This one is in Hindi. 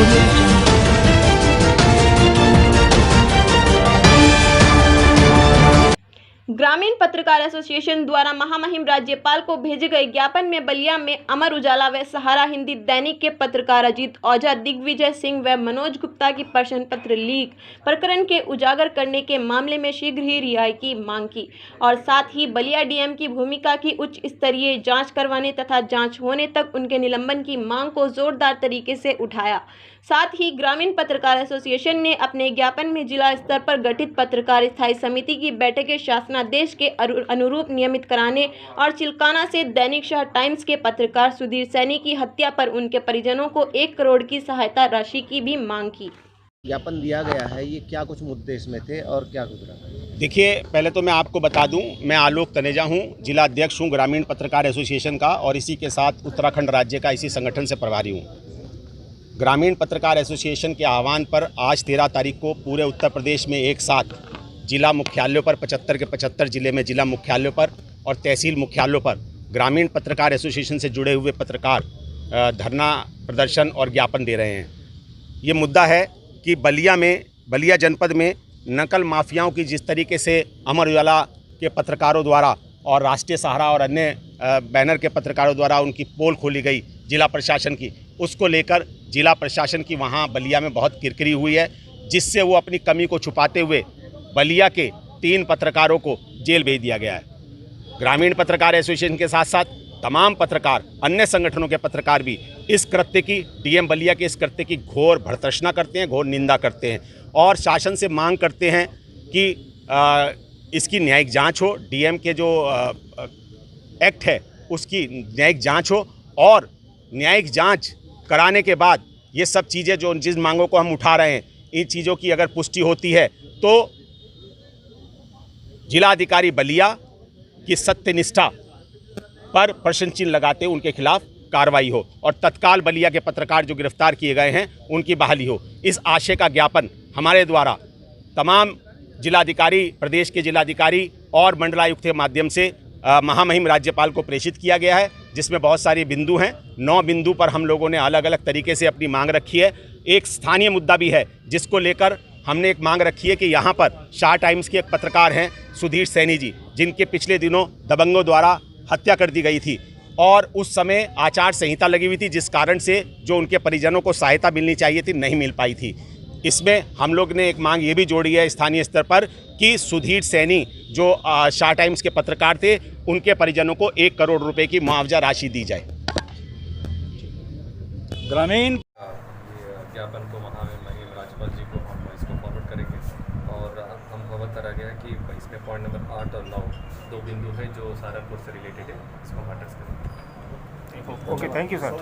Audio Jungle। ग्रामीण पत्रकार एसोसिएशन द्वारा महामहिम राज्यपाल को भेजे गए ज्ञापन में बलिया में अमर उजाला व सहारा हिंदी दैनिक के पत्रकार अजीत ओझा, दिग्विजय सिंह व मनोज गुप्ता की प्रश्न पत्र लीक प्रकरण के उजागर करने के मामले में शीघ्र ही रिहाई की मांग की और साथ ही बलिया डीएम की भूमिका की उच्च स्तरीय जांच करवाने तथा जांच होने तक उनके निलंबन की मांग को जोरदार तरीके से उठाया। साथ ही ग्रामीण पत्रकार एसोसिएशन ने अपने ज्ञापन में जिला स्तर पर गठित पत्रकार स्थायी समिति की बैठकें शासनादेश के अनुरूप नियमित कराने और चिल्काना से दैनिक शहर टाइम्स के पत्रकार सुधीर सैनी की हत्या पर उनके परिजनों को 1 करोड़ की सहायता राशि की भी मांग की। ज्ञापन दिया गया है, ये क्या कुछ मुद्दे इसमें थे और क्या गुजरा? देखिए, पहले तो मैं आपको बता दूं, मैं आलोक तनेजा हूं, जिला अध्यक्ष हूं ग्रामीण पत्रकार एसोसिएशन का और इसी के साथ उत्तराखंड राज्य का इसी संगठन से प्रभारी हूं। ग्रामीण पत्रकार एसोसिएशन के आह्वान पर आज 13 तारीख को पूरे उत्तर प्रदेश में एक साथ जिला मुख्यालयों पर 75 के 75 जिले में जिला मुख्यालयों पर और तहसील मुख्यालयों पर ग्रामीण पत्रकार एसोसिएशन से जुड़े हुए पत्रकार धरना प्रदर्शन और ज्ञापन दे रहे हैं। ये मुद्दा है कि बलिया जनपद में नकल माफियाओं की जिस तरीके से अमर उजाला के पत्रकारों द्वारा और राष्ट्रीय सहारा और अन्य बैनर के पत्रकारों द्वारा उनकी पोल खोली गई जिला प्रशासन की, उसको लेकर जिला प्रशासन की वहाँ बलिया में बहुत किरकिरी हुई है, जिससे वो अपनी कमी को छुपाते हुए बलिया के 3 पत्रकारों को जेल भेज दिया गया है। ग्रामीण पत्रकार एसोसिएशन के साथ साथ तमाम पत्रकार, अन्य संगठनों के पत्रकार भी इस कृत्य की, डीएम बलिया के इस कृत्य की घोर भर्त्सना करते हैं, घोर निंदा करते हैं और शासन से मांग करते हैं कि इसकी न्यायिक जांच हो। डीएम के जो एक्ट है उसकी न्यायिक जांच हो और न्यायिक जांच कराने के बाद ये सब चीज़ें जो जिस मांगों को हम उठा रहे हैं, इन चीज़ों की अगर पुष्टि होती है तो जिलाधिकारी बलिया की सत्यनिष्ठा पर प्रश्न चिन्ह लगाते उनके खिलाफ कार्रवाई हो और तत्काल बलिया के पत्रकार जो गिरफ्तार किए गए हैं उनकी बहाली हो। इस आशय का ज्ञापन हमारे द्वारा तमाम जिलाधिकारी, प्रदेश के जिलाधिकारी और मंडलायुक्त के माध्यम से महामहिम राज्यपाल को प्रेषित किया गया है, जिसमें बहुत सारे बिंदु हैं। 9 बिंदु पर हम लोगों ने अलग अलग तरीके से अपनी मांग रखी है। एक स्थानीय मुद्दा भी है जिसको लेकर हमने एक मांग रखी है कि यहाँ पर शाह टाइम्स के एक पत्रकार हैं सुधीर सैनी जी, जिनके पिछले दिनों दबंगों द्वारा हत्या कर दी गई थी और उस समय आचार संहिता लगी हुई थी, जिस कारण से जो उनके परिजनों को सहायता मिलनी चाहिए थी नहीं मिल पाई थी। इसमें हम लोग ने एक मांग ये भी जोड़ी है स्थानीय स्तर पर कि सुधीर सैनी जो शाह टाइम्स के पत्रकार थे, उनके परिजनों को 1 करोड़ रुपए की मुआवजा राशि दी जाए। ग्रामीण ज्ञापन को महामहिम राज्यपाल जी को हम इसको फॉरवर्ड करेंगे और हम खबर करा गया कि इसमें पॉइंट नंबर 8 और 9 2 बिंदु है जो सहारनपुर से रिलेटेड है, इसको हम एड्रेस करेंगे। Okay, thank you sir.